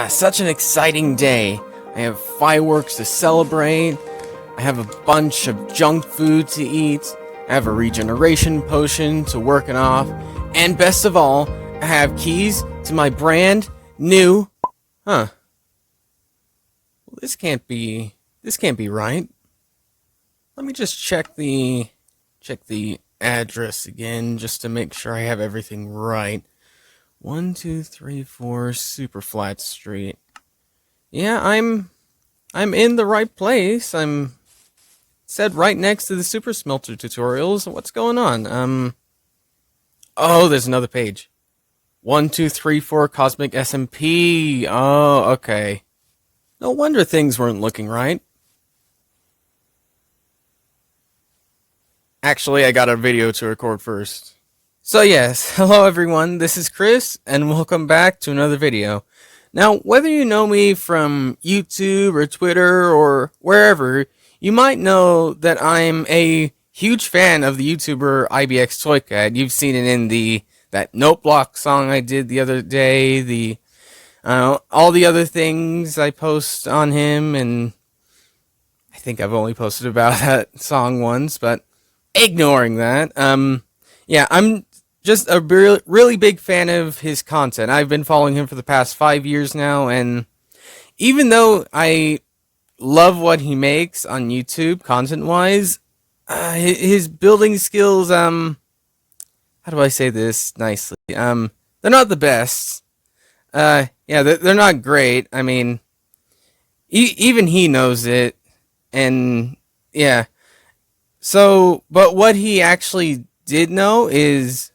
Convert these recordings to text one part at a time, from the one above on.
Such an exciting day. I have fireworks to celebrate. I have a bunch of junk food to eat. I have a regeneration potion to work it off. And best of all, I have keys to my brand new... Well, this can't be right. Let me just check the address again just to make sure I have everything right. 1234 Superflat Street. Yeah, I'm in the right place. I'm said right next to the Super Smelter tutorials. What's going on? Oh, there's another page. 1234 Cosmic SMP. Oh, okay. No wonder things weren't looking right. Actually, I got a video to record first. So yes, hello everyone, this is Chris, and welcome back to another video. Now, whether you know me from YouTube or Twitter or wherever, you might know that I'm a huge fan of the YouTuber Ibxtoycat. You've seen it in that Note Block song I did the other day, all the other things I post on him, and I think I've only posted about that song once, but ignoring that, yeah, I'm just a really big fan of his content. I've been following him for the past 5 years now, and even though I love what he makes on YouTube, content-wise, his building skills, how do I say this nicely? They're not the best. Yeah, they're not great. I mean, even he knows it, and yeah. So, but what he actually did know is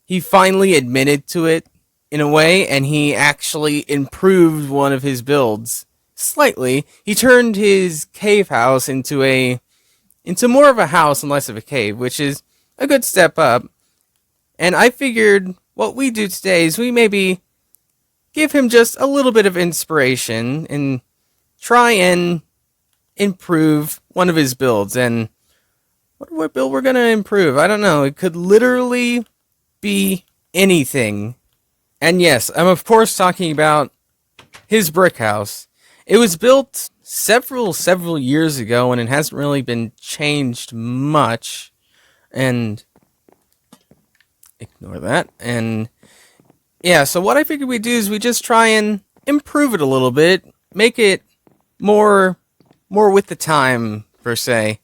he finally admitted to it in a way, and he actually improved one of his builds slightly. He turned his cave house into more of a house and less of a cave, which is a good step up. And I figured what we do today is we maybe give him just a little bit of inspiration and try and improve one of his builds. And what build we're gonna improve? I don't know. It could literally be anything. And yes, I'm of course talking about his brick house. It was built several years ago, and it hasn't really been changed much. And ignore that. And yeah, so what I figured we'd do is we just try and improve it a little bit, make it more with the time per se.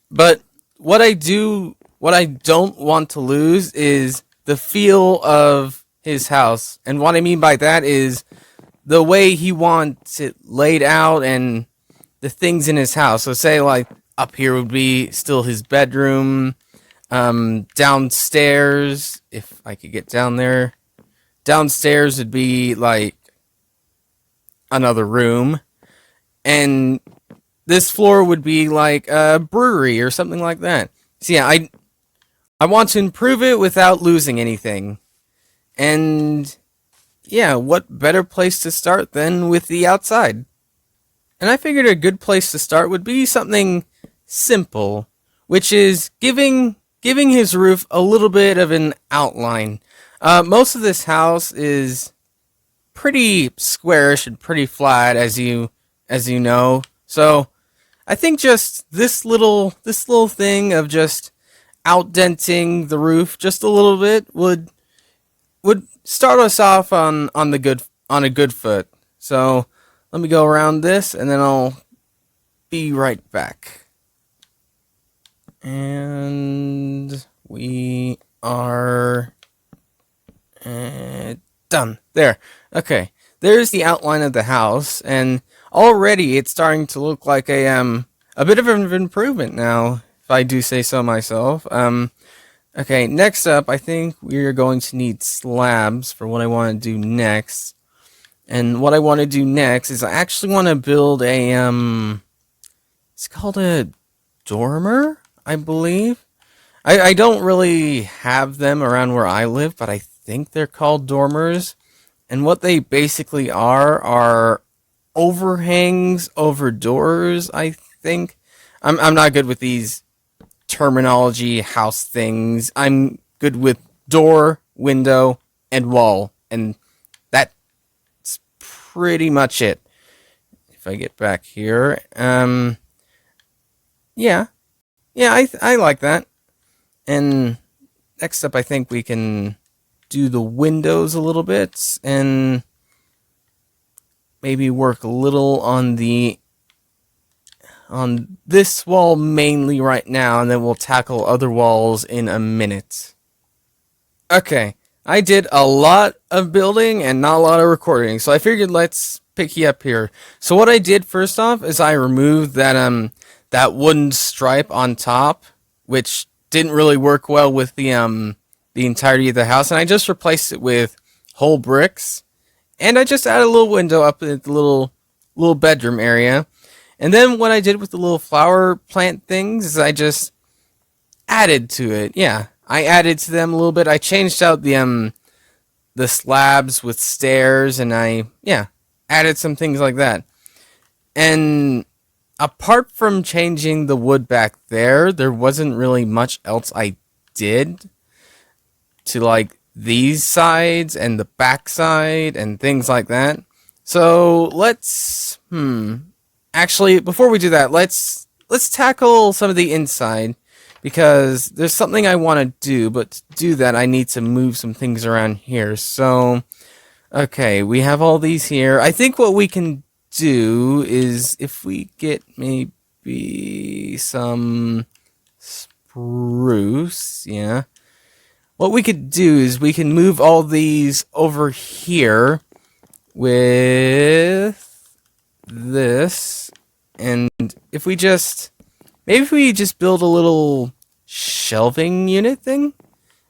But what I don't want to lose is the feel of his house. And what I mean by that is the way he wants it laid out and the things in his house. So say like up here would be still his bedroom. Downstairs, if I could get down there. Downstairs would be like another room. And this floor would be like a brewery or something like that. So yeah, I want to improve it without losing anything. And yeah, what better place to start than with the outside? And I figured a good place to start would be something simple, which is giving his roof a little bit of an outline. Most of this house is pretty squarish and pretty flat, as you know. So I think just this little thing of just outdenting the roof just a little bit would start us off on a good foot. So let me go around this, and then I'll be right back. And we are done. There. Okay. There's the outline of the house, and already it's starting to look like a bit of an improvement now, if I do say so myself. Okay, next up, I think we're going to need slabs for what I want to do next. And what I want to do next is I actually want to build it's called a dormer, I believe. I don't really have them around where I live, but I think they're called dormers. And what they basically are overhangs over doors, I think. I'm not good with these terminology house things. I'm good with door, window, and wall. And that's pretty much it. If I get back here, yeah, I like that. And next up, I think we can do the windows a little bit and maybe work a little on this wall mainly right now, and then we'll tackle other walls in a minute. Okay, I did a lot of building and not a lot of recording, so I figured let's pick you up here. So what I did first off is I removed that wooden stripe on top, which didn't really work well with the entirety of the house, and I just replaced it with whole bricks, and I just added a little window up in the little bedroom area. And then what I did with the little flower plant things is I just added to it. Yeah, I added to them a little bit. I changed out the slabs with stairs, and I added some things like that. And apart from changing the wood back there wasn't really much else I did to like these sides and the back side and things like that. So let's actually, before we do that, let's tackle some of the inside, because there's something I want to do, but to do that I need to move some things around here. So okay, we have all these here. I think what we can do is, if we get maybe some spruce, yeah, what we could do is we can move all these over here with this, and if we just build a little shelving unit thing,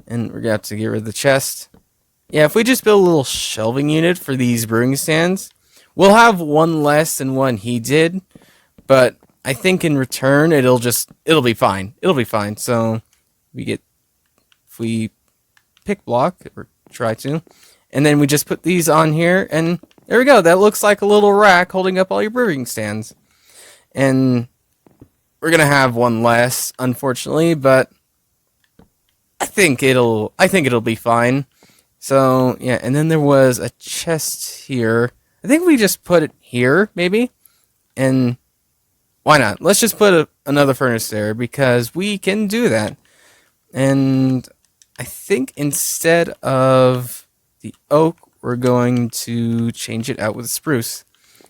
and we're gonna have to get rid of the chest. Yeah, if we just build a little shelving unit for these brewing stands, we'll have one less than one he did, but I think in return it'll be fine. It'll be fine. So if we pick block, or try to, and then we just put these on here, and there we go. That looks like a little rack holding up all your brewing stands. And we're gonna have one less, unfortunately, but I think it'll be fine. So yeah, and then there was a chest here. I think we just put it here, maybe, and why not? Let's just put another furnace there, because we can do that. And I think instead of the oak, we're going to change it out with spruce.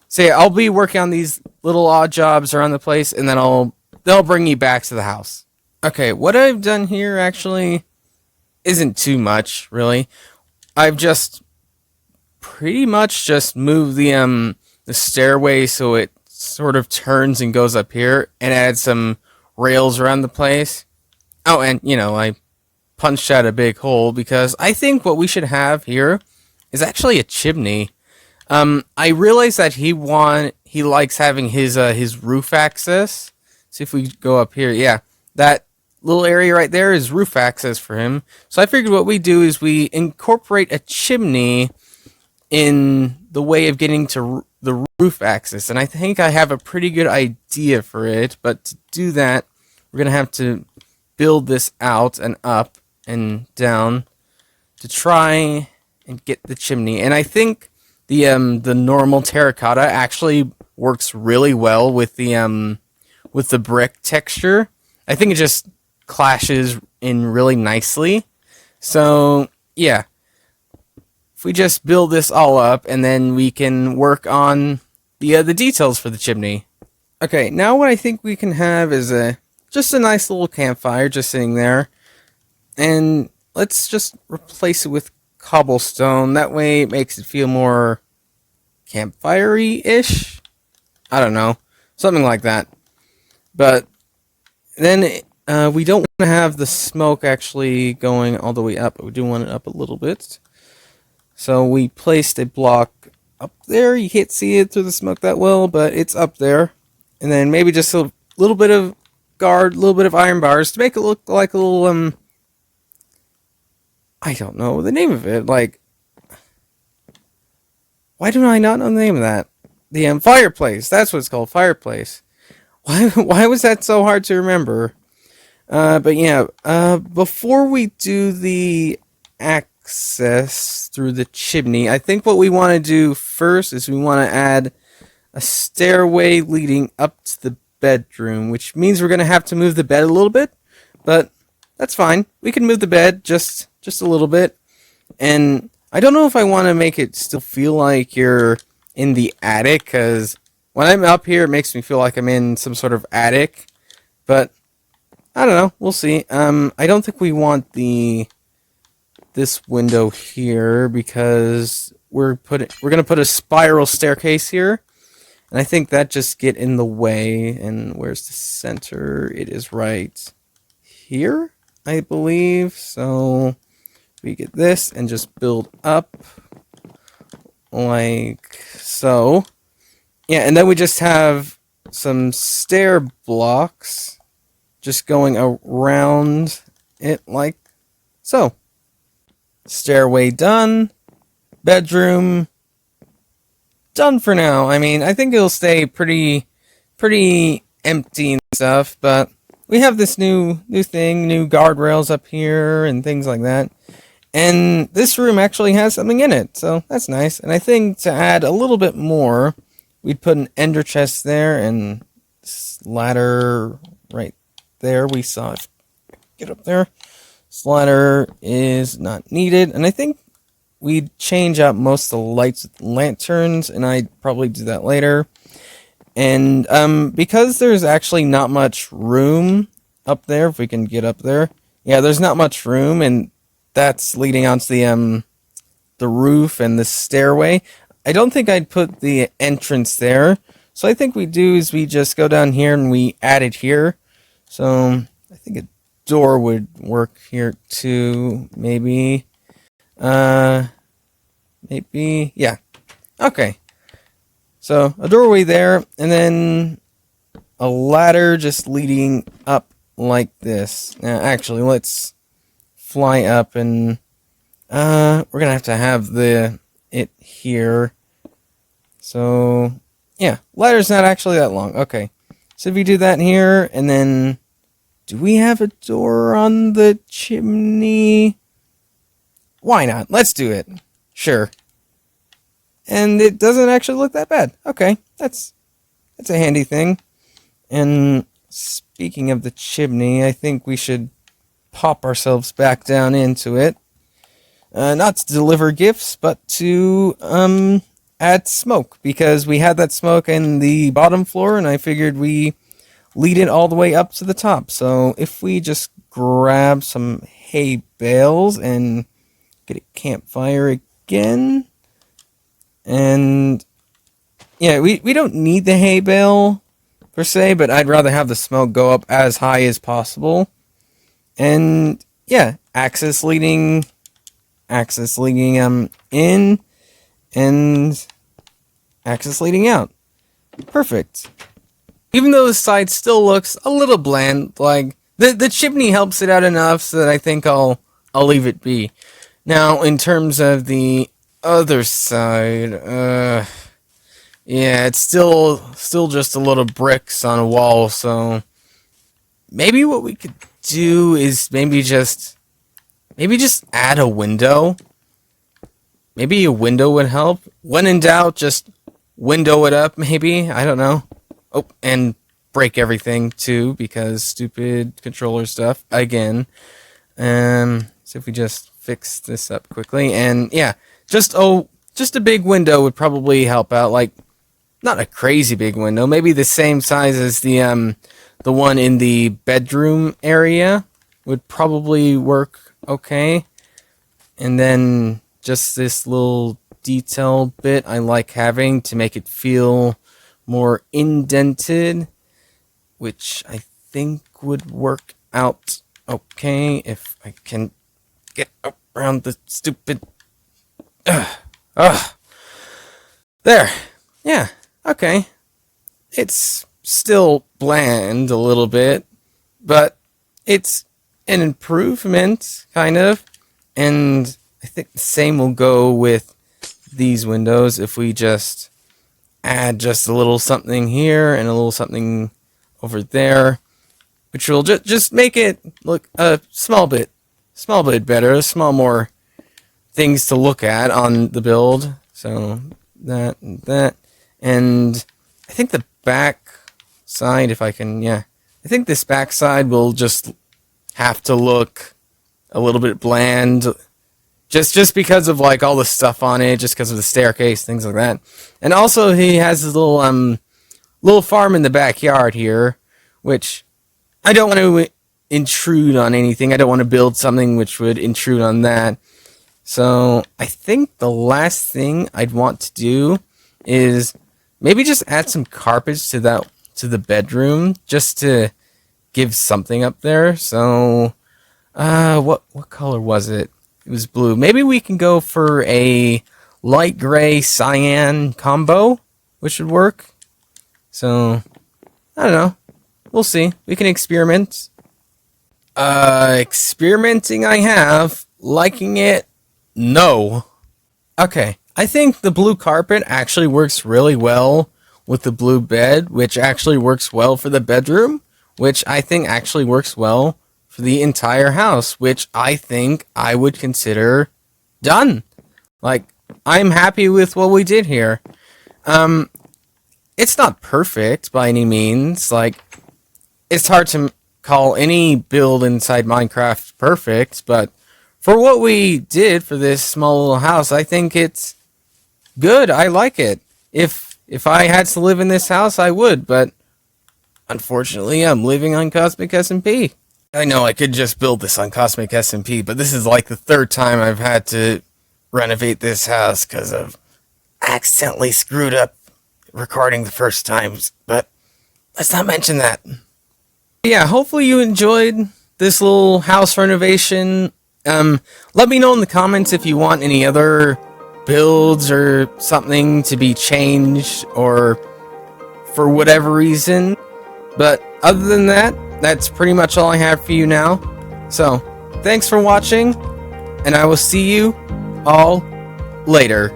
So yeah, I'll be working on these little odd jobs around the place, and then they'll bring you back to the house. Okay, what I've done here actually isn't too much, really. I've just pretty much just moved the stairway so it sort of turns and goes up here, and add some rails around the place. Oh, and I punched out a big hole, because I think what we should have here is actually a chimney. I realized that he likes having his roof access. See if we go up here. Yeah, that little area right there is roof access for him. So I figured what we do is we incorporate a chimney in the way of getting to the roof access. And I think I have a pretty good idea for it. But to do that, we're going to have to build this out and up and down to try and get the chimney. And I think the normal terracotta actually works really well with the brick texture. I think it just clashes in really nicely. So yeah, if we just build this all up, and then we can work on the details for the chimney. Okay, now what I think we can have is just a nice little campfire just sitting there, and let's just replace it with cobblestone. That way it makes it feel more campfire-y-ish. I don't know, something like that. But then we don't want to have the smoke actually going all the way up, but we do want it up a little bit. So we placed a block up there. You can't see it through the smoke that well, but it's up there. And then maybe just a little bit of guard, a little bit of iron bars to make it look like a little, I don't know the name of it. Like, why do I not know the name of that? The fireplace. That's what it's called, fireplace. Why was that so hard to remember? But yeah, before we do the access through the chimney. I think what we want to do first is we want to add a stairway leading up to the bedroom, which means we're going to have to move the bed a little bit, but that's fine. We can move the bed just a little bit. And I don't know if I want to make it still feel like you're in the attic, because when I'm up here, it makes me feel like I'm in some sort of attic. But I don't know. We'll see. I don't think we want this window here because we're gonna put a spiral staircase here, and I think that just get in the way. And where's the center? It is right here, I believe. So we get this and just build up like so. Yeah, and then we just have some stair blocks just going around it like so. Stairway done. Bedroom done for now. I mean, I think it'll stay pretty empty and stuff, but we have this new thing, new guardrails up here and things like that. And this room actually has something in it, so that's nice. And I think to add a little bit more, we'd put an ender chest there and this ladder right there. We saw it. Get up there. This ladder is not needed. And I think we'd change out most of the lights with lanterns, and I'd probably do that later. And because there's actually not much room up there, if we can get up there. Yeah, there's not much room, and that's leading onto the roof and the stairway. I don't think I'd put the entrance there. So I think we do is we just go down here and we add it here. So I think a door would work here too, maybe. Maybe, yeah. Okay. So a doorway there, and then a ladder just leading up like this. Now, actually, let's fly up, and we're gonna have it here. So yeah, ladder's not actually that long. Okay, so if you do that here, and then do we have a door on the chimney? Why not? Let's do it. Sure. And it doesn't actually look that bad. Okay, that's a handy thing. And speaking of the chimney, I think we should pop ourselves back down into it. Not to deliver gifts, but to add smoke, because we had that smoke in the bottom floor, and I figured we lead it all the way up to the top. So if we just grab some hay bales and get a campfire again, and yeah, we don't need the hay bale per se, but I'd rather have the smoke go up as high as possible. And yeah, access leading in, and access leading out. Perfect. Even though the side still looks a little bland, like the chimney helps it out enough so that I think I'll leave it be. Now, in terms of the other side, yeah, it's still just a little bricks on a wall, so maybe what we could do is maybe just add a window. Maybe a window would help. When in doubt, just window it up, maybe. I don't know. Oh, and break everything too, because stupid controller stuff again. So if we just fix this up quickly, and yeah, just a big window would probably help out. Like, not a crazy big window, maybe the same size as the one in the bedroom area would probably work okay. And then just this little detail bit I like having to make it feel more indented, which I think would work out okay if I can get around the stupid there. Yeah, okay. It's still bland a little bit, but it's an improvement, kind of. And I think the same will go with these windows if we just add just a little something here and a little something over there, which will just make it look a small bit better, a small more things to look at on the build. So that and that, and I think the back side, if I can, yeah, I think this back side will just have to look a little bit bland, just because of like all the stuff on it, just because of the staircase, things like that. And also he has his little farm in the backyard here, which I don't want to intrude on anything. I don't want to build something which would intrude on that. So I think the last thing I'd want to do is maybe just add some carpets to the bedroom, just to give something up there. So what color was it? It was blue. Maybe we can go for a light gray cyan combo, which would work. So I don't know. We'll see. We can experiment. Experimenting I have. Liking it? No. Okay. I think the blue carpet actually works really well with the blue bed, which actually works well for the bedroom, which I think actually works well for the entire house, which I think I would consider done. Like, I'm happy with what we did here. It's not perfect by any means. Like, it's hard to call any build inside Minecraft perfect, but for what we did for this small little house, I think it's good. I like it. If I had to live in this house, I would, but unfortunately, I'm living on Cosmic SMP. I know I could just build this on Cosmic SMP, but this is like the third time I've had to renovate this house because I've accidentally screwed up recording the first times, but let's not mention that. Yeah, hopefully you enjoyed this little house renovation. Let me know in the comments if you want any other builds or something to be changed, or for whatever reason. But other than that, that's pretty much all I have for you now. So, thanks for watching, and I will see you all later.